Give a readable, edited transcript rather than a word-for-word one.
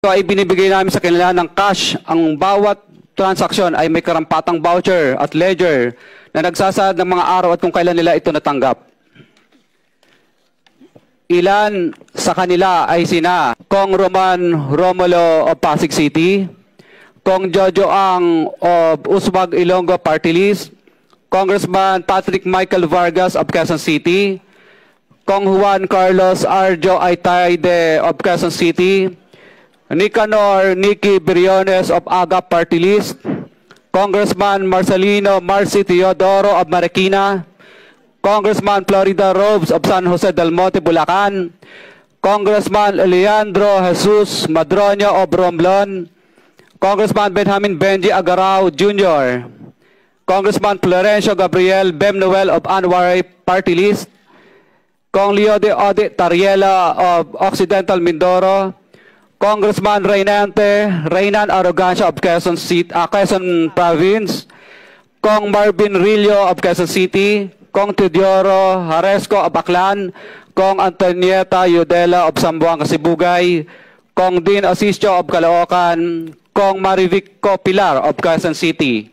ay binibigay namin sa kanila ng cash. Ang bawat transaksyon ay may karampatang voucher at ledger na nagsasaad ng mga araw at kung kailan nila ito natanggap. Ilan sa kanila ay sina Kong Roman Romulo of Pasig City, Kong Jojo Ang of Uswag Ilonggo Party List, Congressman Patrick Michael Vargas of Quezon City, Kong Juan Carlos Arjo Aitayde of Quezon City, Nicanor Nicky Briones of Agap Party List, Congressman Marcelino Marcy Teodoro of Marikina, Congressman Florida Robes of San Jose del Monte, Bulacan, Congressman Leandro Jesus Madroño of Romblon, Congressman Benjamin Benji Agarao Jr., Congressman Florencio Gabriel Bemnoel of Anwaray Party List, Kong Leo de Ode Tariela of Occidental Mindoro, Congressman Reynan Arrogancia of Quezon Province, Kong Marvin Rillo of Quezon City, Kong Teodoro Haresco of Aklan, Kong Antonieta Yudela of Sambuanga, Sibugay, Kong Dean Asisio of Caloocan, Kong Marivico Pilar of Quezon City.